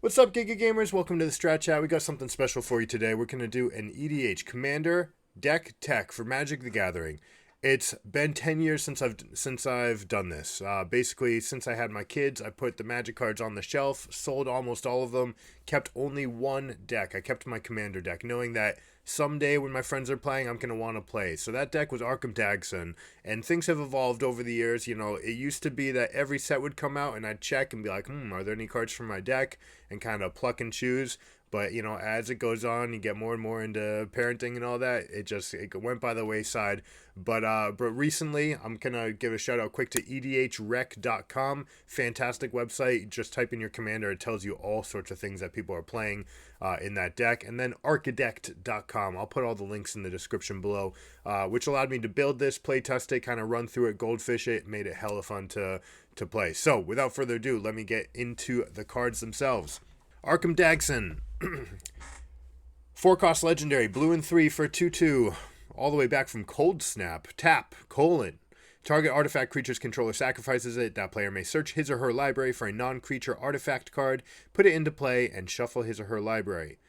What's up, Gigagamers? Welcome to the Strat Chat. We got something special for you today. We're going to do an EDH Commander Deck Tech for Magic the Gathering. It's been 10 years since I've done this. Basically, since I had my kids, I put the Magic cards on the shelf, sold almost all of them, kept only one deck. I kept my Commander deck, knowing that someday when my friends are playing, I'm going to want to play. So that deck was Arcum Dagsson, and things have evolved over the years. You know, it used to be that every set would come out and I'd check and be like, are there any cards from my deck? And kind of pluck and choose. But you know, as it goes on, you get more and more into parenting and all that. It went by the wayside. But recently, I'm gonna give a shout out quick to edhrec.com. Fantastic website. Just type in your commander; it tells you all sorts of things that people are playing in that deck. And then architect.com. I'll put all the links in the description below, which allowed me to build this, play test it, kind of run through it, goldfish it, made it hella fun to play. So without further ado, let me get into the cards themselves. Arcum Dagsson. 4-cost legendary, blue and 3 for 2/2. All the way back from Cold Snap. Tap, colon. Target artifact creature's controller sacrifices it. That player may search his or her library for a non-creature artifact card, put it into play, and shuffle his or her library.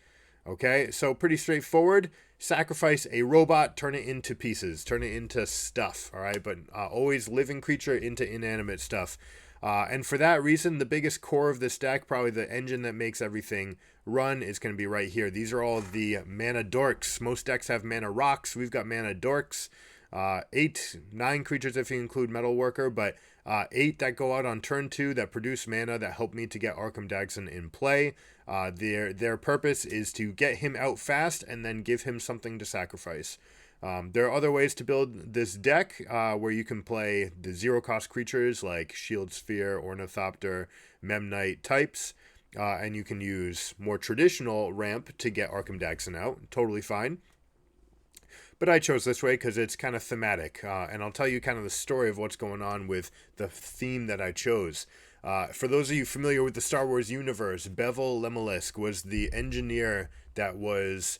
Okay, so pretty straightforward. Sacrifice a robot, turn it into pieces, turn it into stuff, all right? But always living creature into inanimate stuff. And for that reason, the biggest core of this deck, probably the engine that makes everything run, is going to be right here. These are all the mana dorks. Most decks have mana rocks. We've got mana dorks. 9 creatures if you include Metal Worker, but 8 that go out on turn 2 that produce mana that help me to get Arcum Dagsson in play. Their purpose is to get him out fast and then give him something to sacrifice. There are other ways to build this deck where you can play the 0-cost creatures like Shield Sphere, Ornithopter, Memnite types, and you can use more traditional ramp to get Arcum Dagsson out. Totally fine. But I chose this way because it's kind of thematic, and I'll tell you kind of the story of what's going on with the theme that I chose. For those of you familiar with the Star Wars universe, Bevel Lemelisk was the engineer that was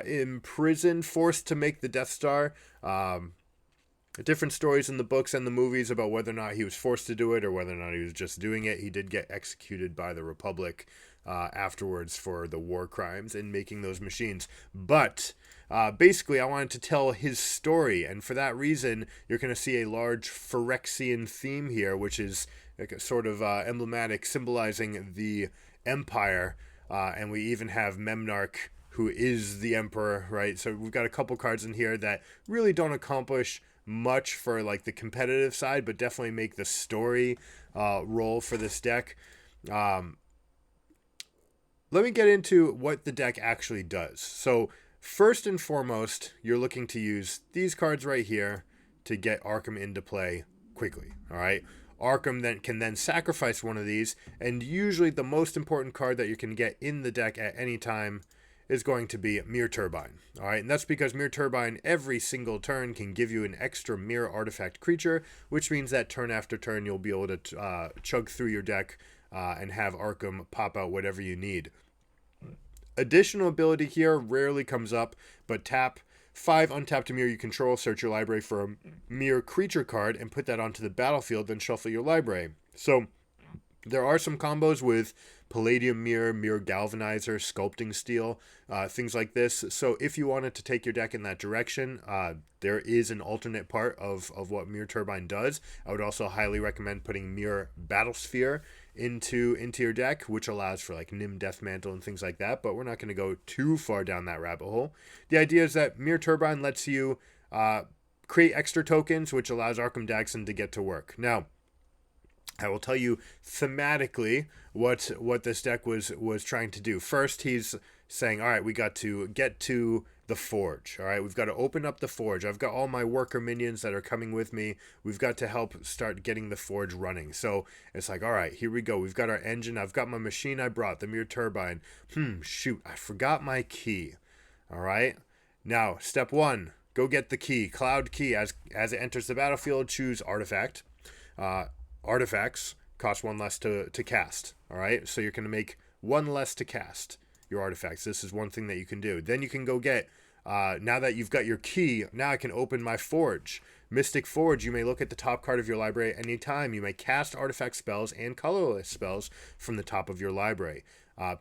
imprisoned, forced to make the Death Star. Different stories in the books and the movies about whether or not he was forced to do it or whether or not he was just doing it. He did get executed by the Republic afterwards for the war crimes in making those machines. But basically, I wanted to tell his story, and for that reason, you're going to see a large Phyrexian theme here, which is like a sort of emblematic, symbolizing the Empire, and we even have Memnarch, who is the Emperor, right? So we've got a couple cards in here that really don't accomplish much for like the competitive side, but definitely make the story role for this deck. Let me get into what the deck actually does. So first and foremost, you're looking to use these cards right here to get Arcum into play quickly, all right? Arcum then can sacrifice one of these, and usually the most important card that you can get in the deck at any time is going to be Mirror Turbine. All right, and that's because Mirror Turbine every single turn can give you an extra mirror artifact creature, which means that turn after turn you'll be able to chug through your deck and have Arcum pop out whatever you need. Additional ability here rarely comes up, but tap 5 untapped mirror you control, search your library for a mirror creature card, and put that onto the battlefield, then shuffle your library. So there are some combos with Palladium Mirror, Mirror Galvanizer, Sculpting Steel, things like this. So if you wanted to take your deck in that direction, there is an alternate part of what Mirror Turbine does. I would also highly recommend putting Mirror Battlesphere into your deck, which allows for like Nim Deathmantle and things like that, but we're not going to go too far down that rabbit hole. The idea is that Mirror Turbine lets you create extra tokens, which allows Arcum Dagsson to get to work. Now, I will tell you thematically what this deck was trying to do. First, he's saying, all right, we got to get to the forge. All right, we've got to open up the forge. I've got all my worker minions that are coming with me. We've got to help start getting the forge running. So it's like, all right, here we go. We've got our engine. I've got my machine I brought, the Mirror Turbine. Shoot, I forgot my key. All right, now step 1, go get the key. Cloud key. As it enters the battlefield, choose artifact. Artifacts cost 1 less to cast. All right, so you're going to make 1 less to cast your artifacts. This is one thing that you can do. Then you can go get, now that you've got your key, now I can open my forge. Mystic Forge, you may look at the top card of your library at any time. You may cast artifact spells and colorless spells from the top of your library.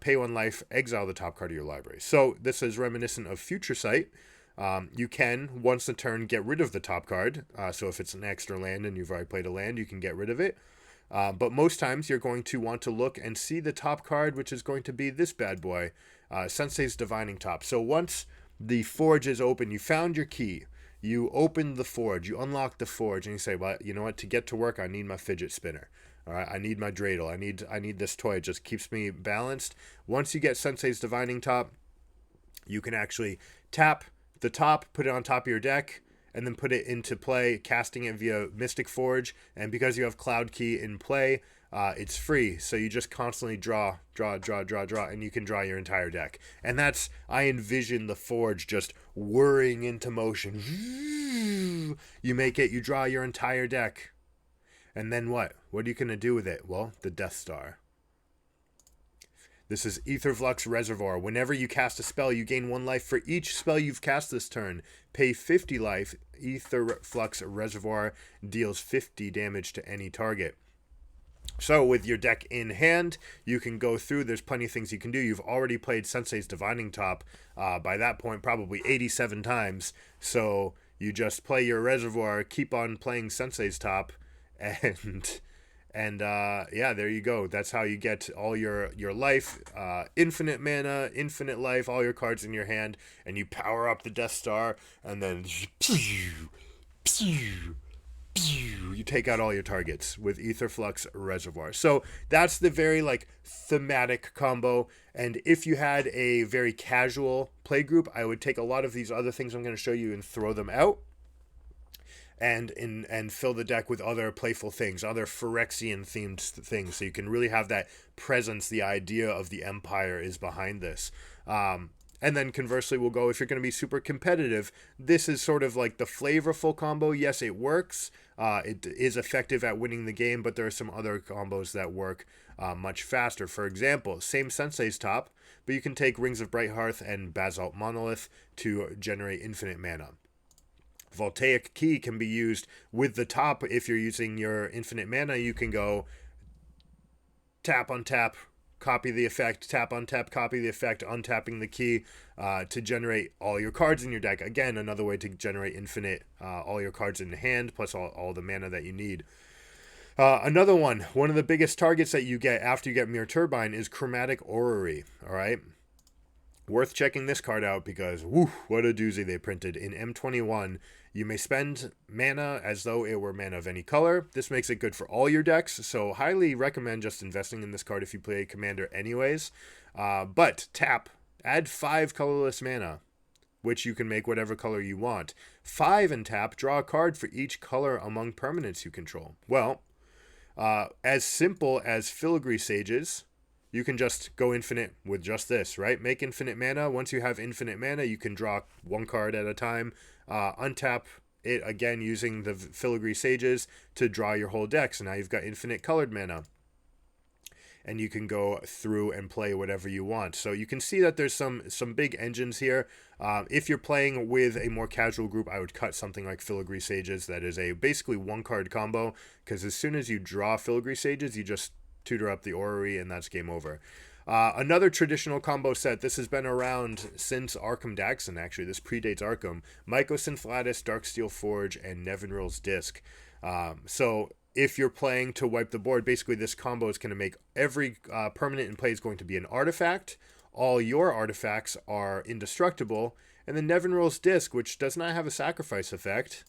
pay 1 life, exile the top card of your library. So this is reminiscent of Future Sight. You can, once a turn, get rid of the top card. So if it's an extra land and you've already played a land, you can get rid of it. But most times you're going to want to look and see the top card, which is going to be this bad boy, Sensei's Divining Top. So once the forge is open, you found your key, you opened the forge, you unlock the forge, and you say, well, you know what, to get to work, I need my fidget spinner. All right, I need my dreidel. I need this toy. It just keeps me balanced. Once you get Sensei's Divining Top, you can actually tap the top, put it on top of your deck, and then put it into play, casting it via Mystic Forge. And because you have Cloud Key in play, it's free. So you just constantly draw, and you can draw your entire deck. And that's, I envision the Forge just whirring into motion. You make it, you draw your entire deck. And then what? What are you going to do with it? Well, the Death Star. This is Aetherflux Reservoir. Whenever you cast a spell, you gain 1 life for each spell you've cast this turn. Pay 50 life. Aetherflux Reservoir deals 50 damage to any target. So with your deck in hand, you can go through. There's plenty of things you can do. You've already played Sensei's Divining Top by that point probably 87 times. So you just play your Reservoir, keep on playing Sensei's Top, and yeah, there you go. That's how you get all your life, infinite mana, infinite life, all your cards in your hand, and you power up the Death Star, and then you take out all your targets with Aetherflux Reservoir. So that's the very thematic combo. And if you had a very casual play group, I would take a lot of these other things I'm going to show you and throw them out. And fill the deck with other playful things, other Phyrexian themed things, so you can really have that presence. The idea of the Empire is behind this. And then conversely, we'll go, if you're going to be super competitive, this is sort of like the flavorful combo. Yes, it works. It is effective at winning the game, but there are some other combos that work much faster. For example, same Sensei's Top, but you can take Rings of Brighthearth and Basalt Monolith to generate infinite mana. Voltaic Key can be used with the top. If you're using your infinite mana, you can go tap, untap, copy the effect, tap, untap, copy the effect, untapping the key to generate all your cards in your deck. Again, another way to generate infinite, all your cards in hand, plus all the mana that you need. Another one of the biggest targets that you get after you get Mirror Turbine is Chromatic Orrery, all right? Worth checking this card out because, woo, what a doozy they printed. In M21, you may spend mana as though it were mana of any color. This makes it good for all your decks, so highly recommend just investing in this card if you play Commander anyways. But tap, add 5 colorless mana, which you can make whatever color you want. 5 and tap, draw a card for each color among permanents you control. Well, as simple as Filigree Sages, you can just go infinite with just this, right? Make infinite mana. Once you have infinite mana, you can draw 1 card at a time. Untap it again using the Filigree Sages to draw your whole deck. So now you've got infinite colored mana. And you can go through and play whatever you want. So you can see that there's some big engines here. If you're playing with a more casual group, I would cut something like Filigree Sages. That is a basically 1-card combo. Because as soon as you draw Filigree Sages, you just tutor up the Orrery, and that's game over. Another traditional combo set, this has been around since Arcum Dagsson, actually. This predates Arcum. Mycosynth, Darksteel Forge, and Nevinril's Disc. So if you're playing to wipe the board, basically this combo is going to make every permanent in play is going to be an artifact. All your artifacts are indestructible. And then Nevinril's Disc, which does not have a sacrifice effect,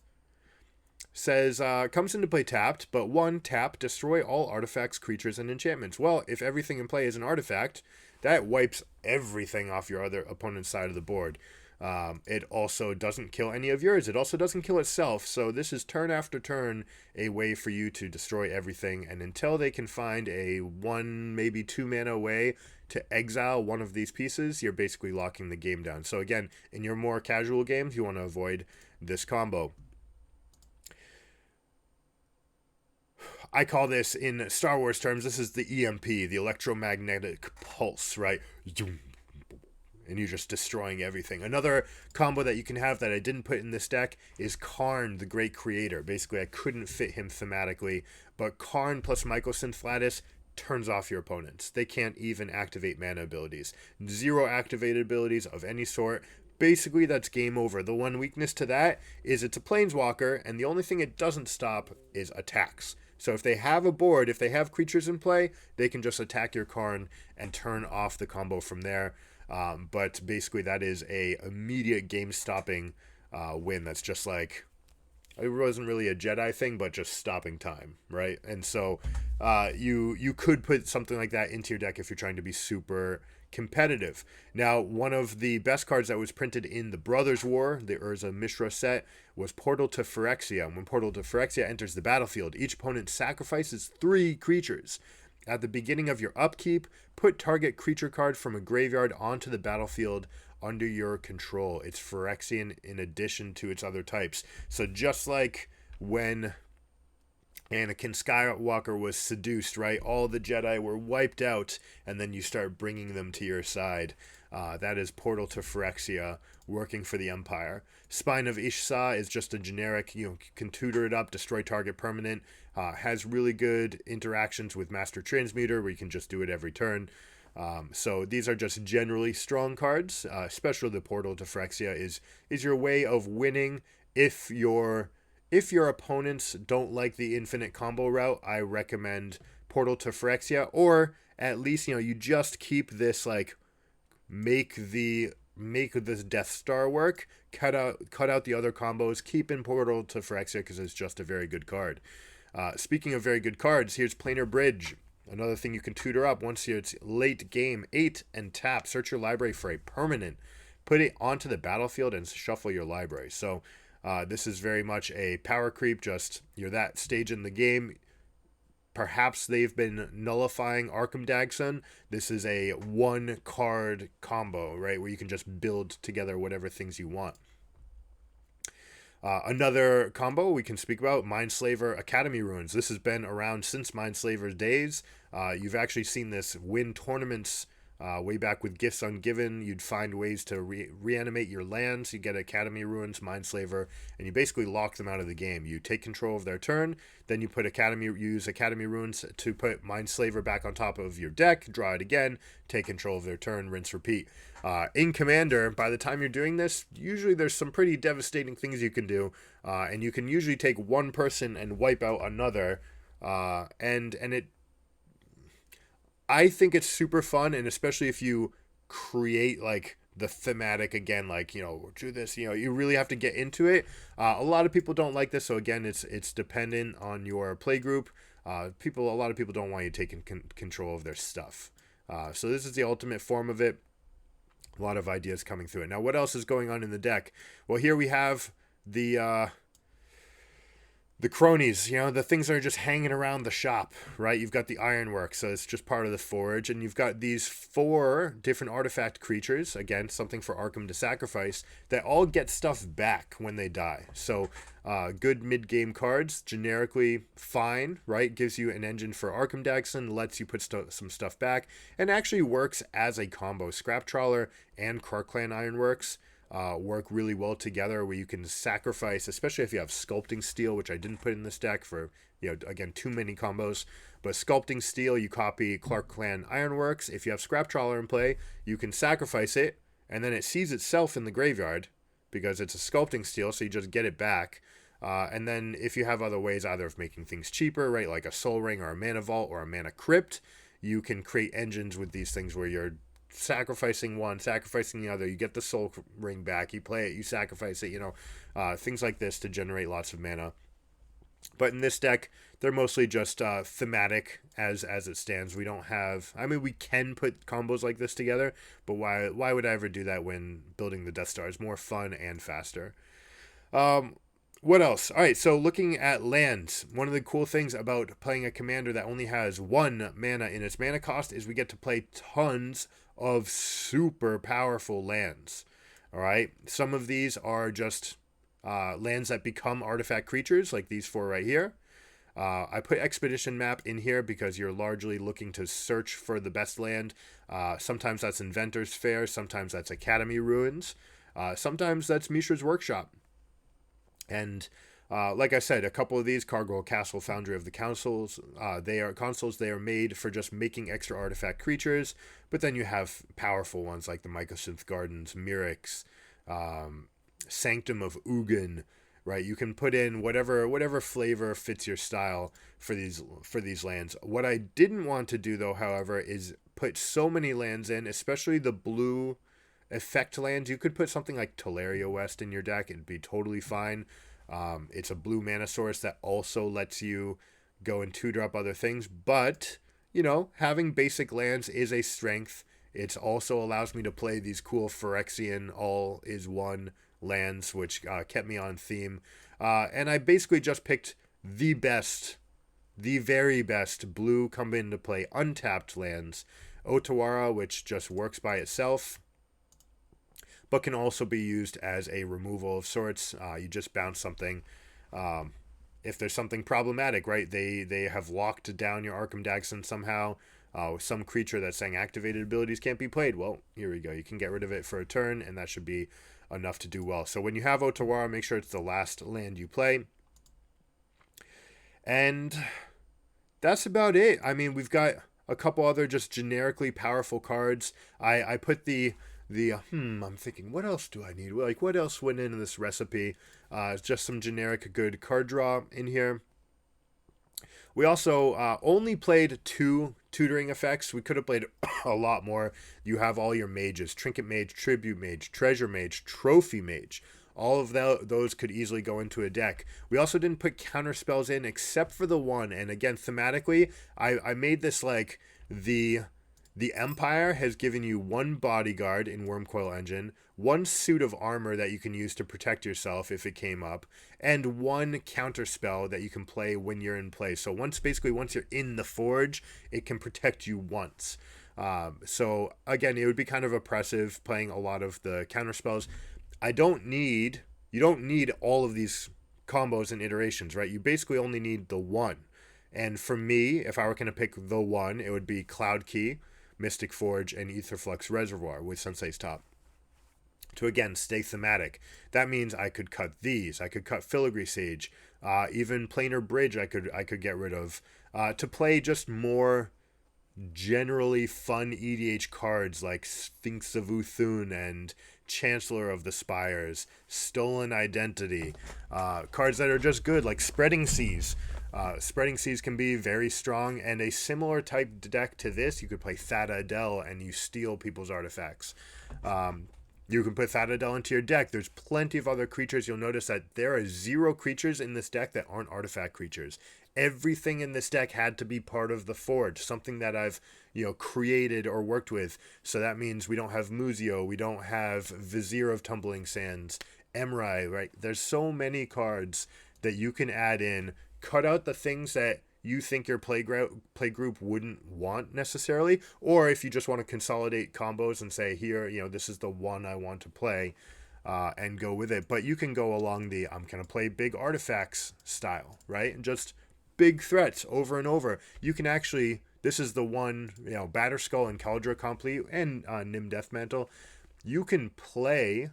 says, comes into play tapped, but 1, tap, destroy all artifacts, creatures, and enchantments. Well, if everything in play is an artifact, that wipes everything off your other opponent's side of the board. It also doesn't kill any of yours. It also doesn't kill itself. So this is turn after turn a way for you to destroy everything. And until they can find a 1, maybe 2 mana way to exile one of these pieces, you're basically locking the game down. So again, in your more casual games, you want to avoid this combo. I call this, in Star Wars terms, this is the EMP, the electromagnetic pulse, right? And you're just destroying everything. Another combo that you can have that I didn't put in this deck is Karn, the Great Creator. Basically, I couldn't fit him thematically, but Karn plus Mycosynth, turns off your opponents. They can't even activate mana abilities. 0 activated abilities of any sort. Basically, that's game over. The one weakness to that is it's a planeswalker, and the only thing it doesn't stop is attacks. So if they have a board, if they have creatures in play, they can just attack your Karn and turn off the combo from there. But basically, that is a immediate game-stopping win. That's just like, it wasn't really a Jedi thing, but just stopping time, right? And so you could put something like that into your deck if you're trying to be super competitive. Now, one of the best cards that was printed in the Brothers War, the Urza Mishra set, was Portal to Phyrexia. And when Portal to Phyrexia enters the battlefield, each opponent sacrifices 3 creatures. At the beginning of your upkeep, put target creature card from a graveyard onto the battlefield under your control. It's Phyrexian in addition to its other types. So just like when Anakin Skywalker was seduced, right? All the Jedi were wiped out, and then you start bringing them to your side. That is Portal to Phyrexia working for the Empire. Spine of Ishsa is just a generic, you can tutor it up, destroy target permanent. Has really good interactions with Master Transmuter, where you can just do it every turn. So these are just generally strong cards. Especially the Portal to Phyrexia is your way of winning if your opponents don't like the infinite combo route. I recommend Portal to Phyrexia, or at least, you just keep this, like, make this Death Star work, cut out the other combos, keep in Portal to Phyrexia because it's just a very good card. Speaking of very good cards, here's Planar Bridge. Another thing you can tutor up once it's late game. 8 and tap. Search your library for a permanent. Put it onto the battlefield and shuffle your library. So this is very much a power creep. Just, you're that stage in the game. Perhaps they've been nullifying Arcum Dagsson. This is a 1-card combo, right, where you can just build together whatever things you want. Another combo we can speak about, Mindslaver Academy Ruins. This has been around since Mindslaver's days. You've actually seen this win tournaments way back with Gifts Ungiven. You'd find ways to reanimate your lands. You get Academy Ruins, Mindslaver, and you basically lock them out of the game. You take control of their turn, then you use Academy Ruins to put Mindslaver back on top of your deck, draw it again, take control of their turn, rinse, repeat. In Commander, by the time you're doing this, usually there's some pretty devastating things you can do, and you can usually take one person and wipe out another, and I think it's super fun, and especially if you create, like, the thematic again, like, do this, you really have to get into it. A lot of people don't like this, so again, it's dependent on your play group. A lot of people don't want you taking control of their stuff. So this is the ultimate form of it. A lot of ideas coming through it. Now, what else is going on in the deck? Well, here we have the cronies, the things that are just hanging around the shop, right? You've got the ironwork, so it's just part of the forge, and you've got these 4 different artifact creatures, again, something for Arcum to sacrifice, that all get stuff back when they die. So good mid-game cards, generically fine, right? Gives you an engine for Arcum Dagsson, lets you put some stuff back, and actually works as a combo. Scrap Trawler and Krark-Clan Ironworks work really well together, where you can sacrifice, especially if you have Sculpting Steel, which I didn't put in this deck for, again, too many combos. But Sculpting Steel, you copy Krark-Clan Ironworks. If you have Scrap Trawler in play, you can sacrifice it, and then it sees itself in the graveyard because it's a Sculpting Steel, so you just get it back. And then if you have other ways, either of making things cheaper, right, like a Soul Ring or a Mana Vault or a Mana Crypt, you can create engines with these things where you're sacrificing one, sacrificing the other, you get the Soul Ring back, you play it, you sacrifice it, things like this to generate lots of mana. But in this deck, they're mostly just thematic as it stands. We don't have, we can put combos like this together, but why would I ever do that when building the Death Star is more fun and faster? What else? All right, so looking at lands, one of the cool things about playing a commander that only has 1 mana in its mana cost is we get to play tons of super powerful lands. All right, some of these are just lands that become artifact creatures, like these 4 right here. I put Expedition Map in here because you're largely looking to search for the best land. Sometimes that's Inventor's Fair, sometimes that's Academy Ruins, sometimes that's Mishra's Workshop. And Like I said, a couple of these, Cargill Castle, Foundry of the Councils, they are made for just making extra artifact creatures, but then you have powerful ones like the Mycosynth Gardens, Mirix, Sanctum of Ugin, right? You can put in whatever flavor fits your style for these lands. What I didn't want to do though, however, is put so many lands in, especially the blue effect lands. You could put something like Teleria West in your deck, it'd be totally fine. It's a blue mana source that also lets you go and 2-drop other things, but having basic lands is a strength. It also allows me to play these cool Phyrexian all is one lands, which kept me on theme. And I basically just picked the very best blue come into play untapped lands. Otawara, which just works by itself, but can also be used as a removal of sorts. You just bounce something. If there's something problematic, right? They have locked down your Arcum Dagsson somehow. Some creature that's saying activated abilities can't be played. Well, here we go. You can get rid of it for a turn, and that should be enough to do well. So when you have Otawara, make sure it's the last land you play. And that's about it. I mean, we've got a couple other just generically powerful cards. I put I'm thinking, what else do I need? Like, what else went in this recipe? Just some generic good card draw in here. We also only played 2 tutoring effects. We could have played a lot more. You have all your mages: Trinket Mage, Tribute Mage, Treasure Mage, Trophy Mage. All of those could easily go into a deck. We also didn't put counter spells in except for the one. And again, thematically, I made this like the Empire has given you 1 bodyguard in Wormcoil Engine, 1 suit of armor that you can use to protect yourself if it came up, and 1 counter spell that you can play when you're in play. So once you're in the Forge, it can protect you once. So again, it would be kind of oppressive playing a lot of the counter spells. You don't need all of these combos and iterations, right? You basically only need the one. And for me, if I were going to pick the one, it would be Cloud Key, Mystic Forge, and Aetherflux Reservoir with Sensei's Top. To again stay thematic. That means I could cut these. I could cut Filigree Sage. Even Planar Bridge I could get rid of. To play just more generally fun EDH cards like Sphinx of Uthun and Chancellor of the Spires, Stolen Identity, cards that are just good like Spreading Seas. Spreading Seas can be very strong, and a similar type deck to this, you could play Thada Adel and you steal people's artifacts. You can put Thada Adel into your deck. There's plenty of other creatures. You'll notice that there are 0 creatures in this deck that aren't artifact creatures. Everything in this deck had to be part of the Forge, something that I've created or worked with. So that means we don't have Muzio, we don't have Vizier of Tumbling Sands, Emrai, right? There's so many cards that you can add in. Cut out the things that you think your play group wouldn't want necessarily, or if you just want to consolidate combos and say, here, this is the one I want to play, and go with it. But you can go along the I'm going to play big artifacts style, right? And just big threats over and over. You can actually, this is the one, Batterskull and Cauldra Complete and Nim Deathmantle. You can play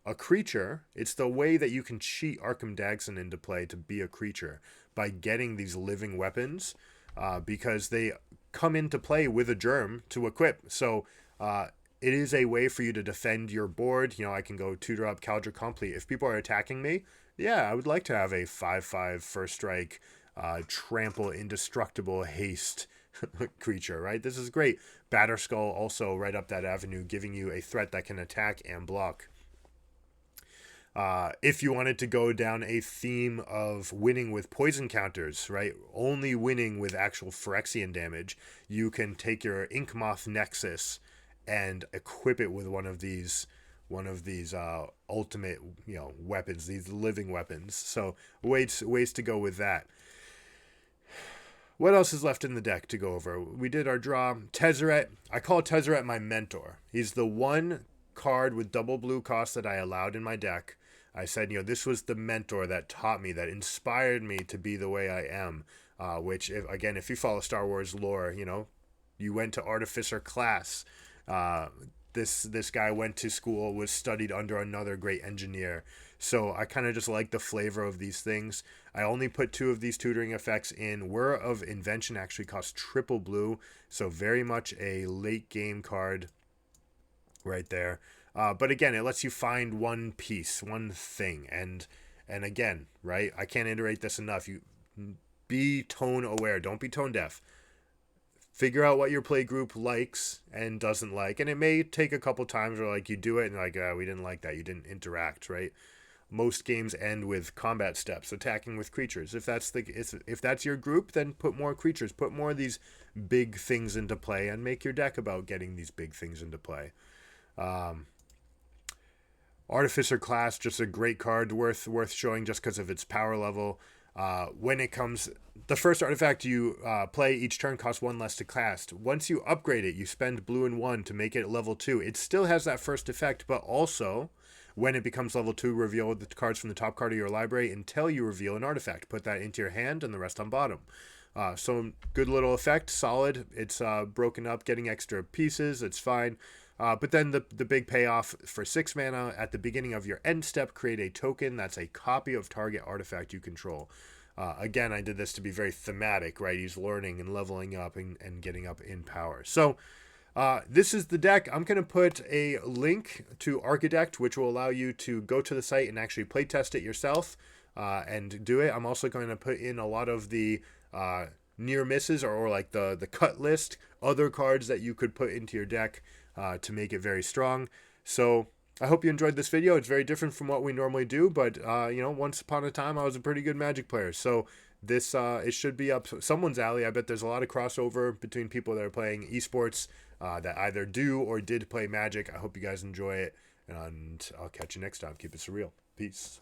a creature. It's the way that you can cheat Arcum Dagsson into play to be a creature by getting these living weapons, because they come into play with a germ to equip. So it is a way for you to defend your board. I can go 2-drop Cauldra Complete. If people are attacking me, I would like to have a 5/5 first strike, trample, indestructible, haste creature, right? This is great. Batterskull also right up that avenue, giving you a threat that can attack and block. If you wanted to go down a theme of winning with poison counters, right? Only winning with actual Phyrexian damage, you can take your Inkmoth Nexus and equip it with one of these ultimate, weapons, these living weapons. So ways to go with that. What else is left in the deck to go over? We did our draw. Tezzeret. I call Tezzeret my mentor. He's the one card with double blue cost that I allowed in my deck. I said, this was the mentor that taught me, that inspired me to be the way I am. Which, if you follow Star Wars lore, you went to Artificer class. this guy went to school, was studied under another great engineer. So I kind of just like the flavor of these things. I only put 2 of these tutoring effects in. Whir of Invention actually costs triple blue, so very much a late game card right there. But again, it lets you find one piece, one thing, and again, right? I can't iterate this enough. You be tone aware. Don't be tone deaf. Figure out what your play group likes and doesn't like, and it may take a couple times where like you do it and like we didn't like that. You didn't interact, right? Most games end with combat steps, attacking with creatures. If that's your group, then put more creatures, put more of these big things into play, and make your deck about getting these big things into play. Artificer class, just a great card, worth showing just because of its power level. When it comes, the first artifact you play each turn costs 1 less to cast. Once you upgrade it, you spend blue and 1 to make it level 2. It still has that first effect, but also when it becomes level 2, reveal the cards from the top card of your library until you reveal an artifact. Put that into your hand and the rest on bottom. So good little effect, solid. It's broken up, getting extra pieces. It's fine. But then the big payoff for 6 mana at the beginning of your end step, create a token that's a copy of target artifact you control. Again, I did this to be very thematic, right? He's learning and leveling up and getting up in power. So this is the deck. I'm going to put a link to Architect, which will allow you to go to the site and actually play test it yourself and do it. I'm also going to put in a lot of the near misses or like the cut list, other cards that you could put into your deck to make it very strong. So I hope you enjoyed this video. It's very different from what we normally do, but you know, once upon a time I was a pretty good Magic player. So this it should be up someone's alley. I bet there's a lot of crossover between people that are playing esports that either do or did play Magic. I hope you guys enjoy it, and I'll catch you next time. Keep it surreal. Peace.